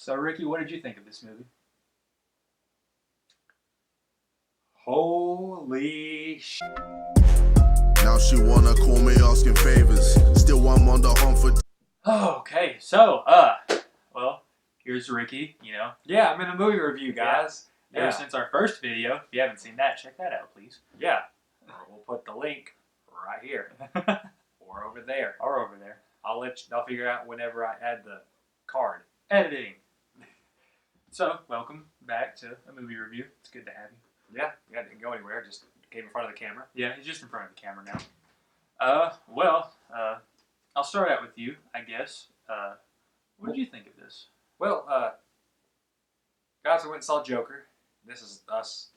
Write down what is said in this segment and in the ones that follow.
So, Ricky, what did you think of this movie? Holy sh! Now she wanna call me asking favors. Still I'm on the hunt for. Oh, okay. So, well, here's Ricky. Yeah, I'm in a movie review, guys. Ever since our first video, if you haven't seen that, check that out, please. Yeah. We'll put the link right here or over there. Or over there. I'll figure out whenever I add the card. Editing. So, welcome back to a movie review. It's good to have you. Yeah, didn't go anywhere. Just came in front of the camera. Yeah, he's just in front of the camera now. I'll start out with you, I guess. What did you think of this? Well, guys, we went and saw Joker. This is us,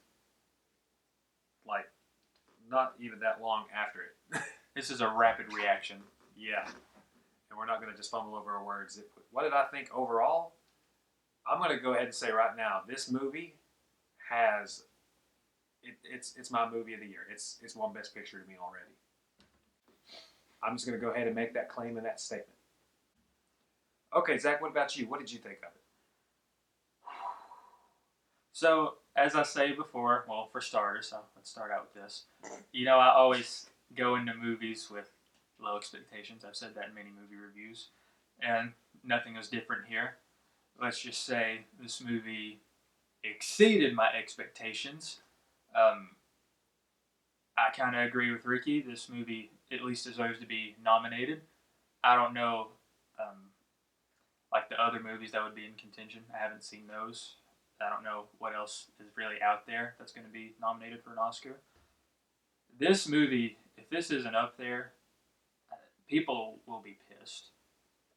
like, not even that long after it. This is a rapid reaction. Yeah. And we're not going to just fumble over our words. What did I think overall? I'm going to go ahead and say right now, this movie has, it's my movie of the year. It's won Best Picture to me already. I'm just going to go ahead and make that claim and that statement. Okay, Zach, what about you? What did you think of it? So, as I say before, well, for starters, let's start out with this. I always go into movies with low expectations. I've said that in many movie reviews, and nothing was different here. Let's just say this movie exceeded my expectations. I kind of agree with Ricky. This movie at least deserves to be nominated. I don't know, like the other movies that would be in contention. I haven't seen those. I don't know what else is really out there that's going to be nominated for an Oscar. This movie, if this isn't up there, people will be pissed.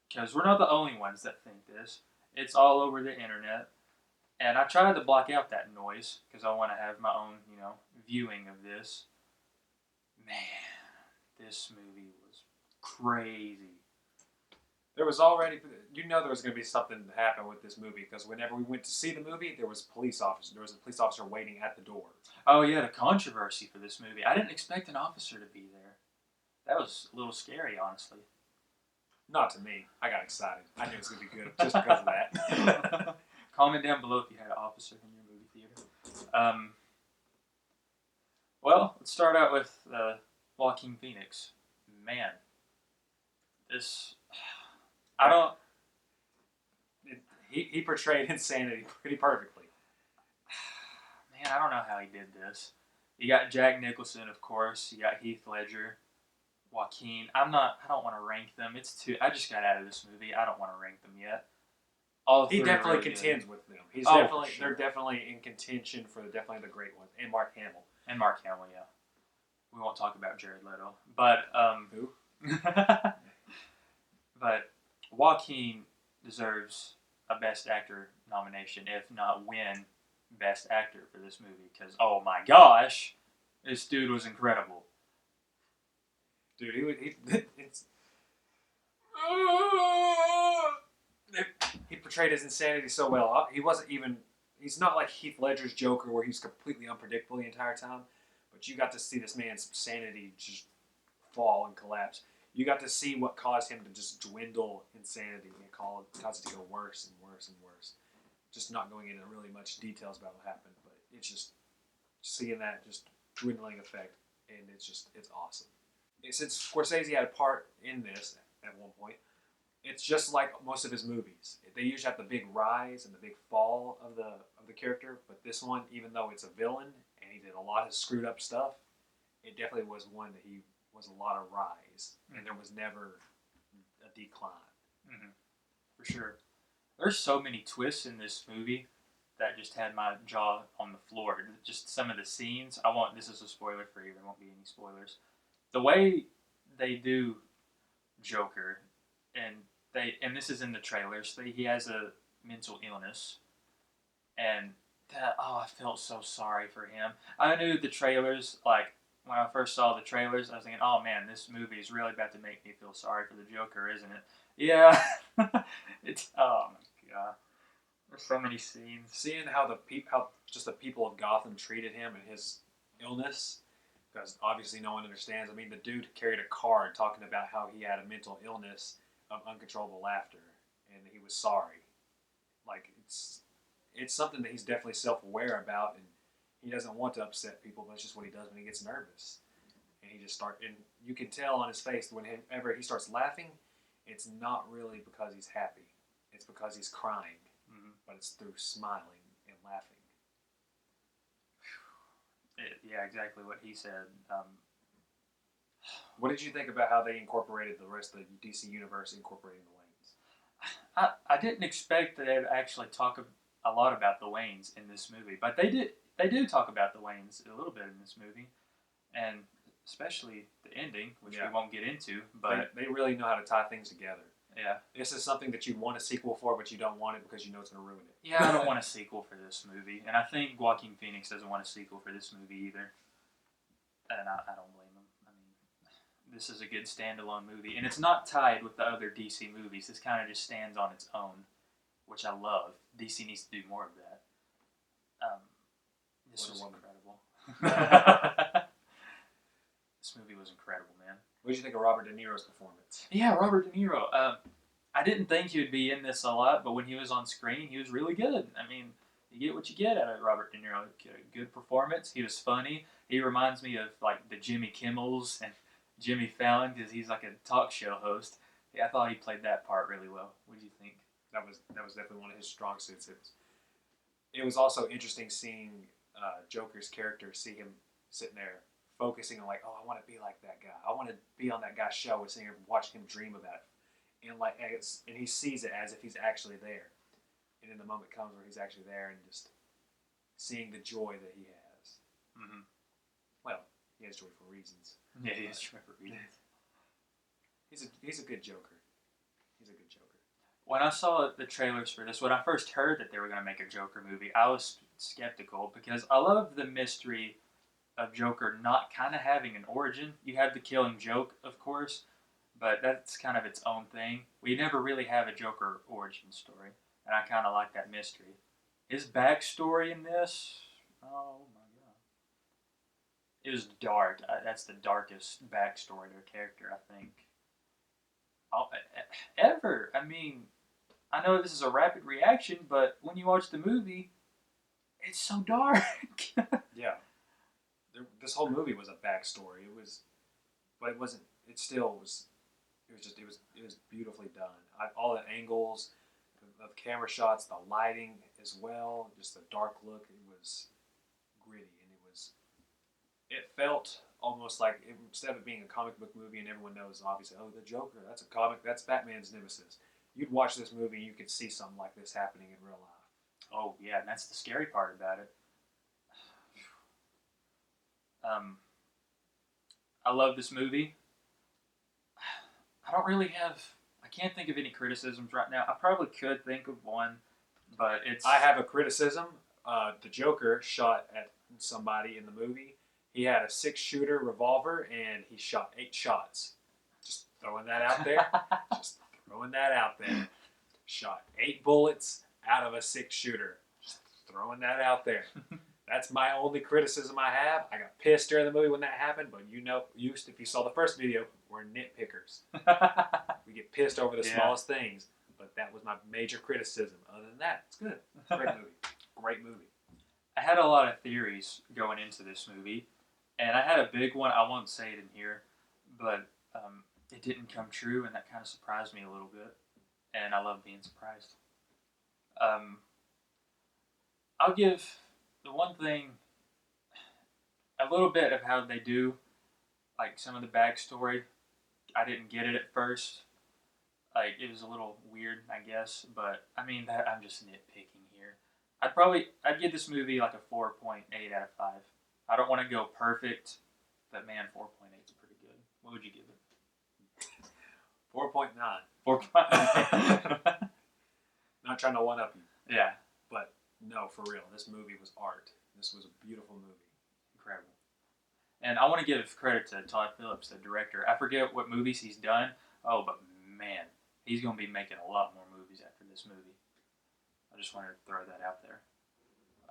Because we're not the only ones that think this. It's all over the internet. And I tried to block out that noise because I want to have my own, viewing of this. Man, this movie was crazy. There was already, there was going to be something to happen with this movie because whenever we went to see the movie, there was a police officer waiting at the door. Oh yeah, the controversy for this movie. I didn't expect an officer to be there. That was a little scary, honestly. Not to me. I got excited. I knew it was going to be good just because of that. Comment down below if you had an officer in your movie theater. Well, let's start out with Joaquin Phoenix. Man, this... He portrayed insanity pretty perfectly. Man, I don't know how he did this. You got Jack Nicholson, of course. You got Heath Ledger, Joaquin. I don't want to rank them. It's too. I just got out of this movie. I don't want to rank them yet. He definitely contends with them. They're definitely in contention for definitely the great ones. And Mark Hamill. Yeah. We won't talk about Jared Leto, but who? But Joaquin deserves a Best Actor nomination, if not win Best Actor for this movie. Because, oh my gosh, this dude was incredible. Dude, he portrayed his insanity so well. He's not like Heath Ledger's Joker where he's completely unpredictable the entire time. But you got to see this man's sanity just fall and collapse. You got to see what caused him to just dwindle insanity and caused it to go worse and worse and worse. Just not going into really much details about what happened, but it's just seeing that just dwindling effect, and it's awesome. Since Scorsese had a part in this at one point, it's just like most of his movies. They usually have the big rise and the big fall of the character, but this one, even though it's a villain and he did a lot of screwed up stuff, it definitely was one that he was a lot of rise, and there was never a decline. Mm-hmm. For sure. There's so many twists in this movie that just had my jaw on the floor. Just some of the scenes. This is a spoiler free. There won't be any spoilers. The way they do Joker, and this is in the trailers. He has a mental illness, and I felt so sorry for him. I knew the trailers, like when I first saw the trailers, I was thinking, oh man, this movie is really about to make me feel sorry for the Joker, isn't it? Yeah, oh my god. There's so many scenes. Seeing how just the people of Gotham treated him and his illness, because obviously no one understands. I mean, the dude carried a card talking about how he had a mental illness of uncontrollable laughter, and he was sorry. Like it's something that he's definitely self-aware about, and he doesn't want to upset people, but it's just what he does when he gets nervous. And and you can tell on his face whenever he starts laughing, it's not really because he's happy. It's because he's crying, but it's through smiling and laughing. Yeah, exactly what he said. What did you think about how they incorporated the rest of the DC universe, incorporating the Waynes? I didn't expect that they'd actually talk a lot about the Waynes in this movie, but they did. They do talk about the Waynes a little bit in this movie, and especially the ending, which we won't get into. But they really know how to tie things together. Yeah, this is something that you want a sequel for, but you don't want it because you know it's going to ruin it. Yeah, I don't want a sequel for this movie, and I think Joaquin Phoenix doesn't want a sequel for this movie either, and I don't blame him. I mean, this is a good standalone movie, and it's not tied with the other DC movies. This kind of just stands on its own, which I love. DC needs to do more of that. This was incredible. This movie was incredible, man. What did you think of Robert De Niro's performance? Yeah, Robert De Niro. I didn't think he would be in this a lot, but when he was on screen, he was really good. I mean, you get what you get out of Robert De Niro. Good performance. He was funny. He reminds me of like the Jimmy Kimmels and Jimmy Fallon because he's like a talk show host. Yeah, I thought he played that part really well. What did you think? That was definitely one of his strong suits. It was also interesting seeing Joker's character, see him sitting there focusing on like, oh, I want to be like that guy. I want to be on that guy's show and sitting here watching him dream about it. And he sees it as if he's actually there. And then the moment comes where he's actually there and just seeing the joy that he has. Mm-hmm. Well, he has joy for reasons. Yeah, he has joy for reasons. He's a good Joker. He's a good Joker. When I saw the trailers for this, when I first heard that they were going to make a Joker movie, I was skeptical because I love the mystery of Joker not kind of having an origin. You have the Killing Joke, of course, but that's kind of its own thing. We never really have a Joker origin story, and I kind of like that mystery. His backstory in this, oh my god, it was dark. That's the darkest backstory to a character, I think, ever. I mean, I know this is a rapid reaction, but when you watch the movie, it's so dark. Yeah. This whole movie was a backstory. But it wasn't. It still was. It was beautifully done. All the angles of camera shots, the lighting as well, just the dark look. It was gritty, and it felt almost like instead of it being a comic book movie, and everyone knows obviously, oh, the Joker, that's a comic, that's Batman's nemesis. You'd watch this movie, and you could see something like this happening in real life. Oh yeah, and that's the scary part about it. I love this movie. I can't think of any criticisms right now. I probably could think of one, but I have a criticism. The Joker shot at somebody in the movie. He had a 6-shooter revolver, and he shot 8 shots. Just throwing that out there. Shot 8 bullets out of a 6-shooter. Just throwing that out there. That's my only criticism I have. I got pissed during the movie when that happened, but if you saw the first video, we're nitpickers. We get pissed over the smallest things, but that was my major criticism. Other than that, it's good. It's a great movie. Great movie. I had a lot of theories going into this movie, and I had a big one. I won't say it in here, but it didn't come true, and that kind of surprised me a little bit, and I love being surprised. I'll give the one thing, a little bit of how they do, like some of the backstory. I didn't get it at first. Like, it was a little weird, I guess, but I mean, I'm just nitpicking here. I'd give this movie like a 4.8 out of 5. I don't want to go perfect, but man, 4.8 is pretty good. What would you give it? 4.9. 4.9. Not trying to one-up you. Yeah. But no, for real, this movie was art. This was a beautiful movie. Incredible. And I want to give credit to Todd Phillips, the director. I forget what movies he's done. Oh, but man, he's going to be making a lot more movies after this movie. I just wanted to throw that out there.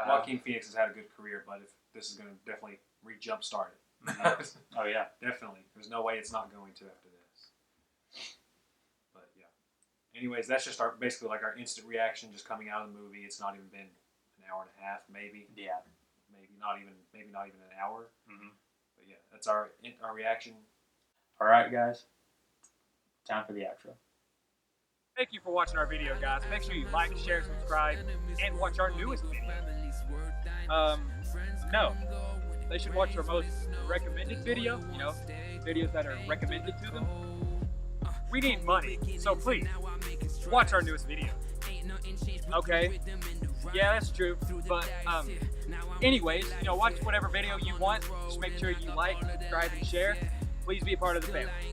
Joaquin Phoenix has had a good career, but if this is going to definitely re-jumpstart it. Oh, yeah. Definitely. There's no way it's not going to after this. But, yeah. anyways, that's just our basically like our instant reaction just coming out of the movie. It's not even been an hour and a half, maybe. Yeah. Maybe not even an hour. Mm-hmm. But yeah, that's our reaction. All right, guys. Time for the outro. Thank you for watching our video, guys. Make sure you like, share, subscribe, and watch our newest video. No, they should watch our most recommended video. You know, videos that are recommended to them. We need money, so please watch our newest video. Okay, yeah, that's true. But anyways, you know, watch whatever video you want. Just make sure you like, subscribe, and share. Please be a part of the family.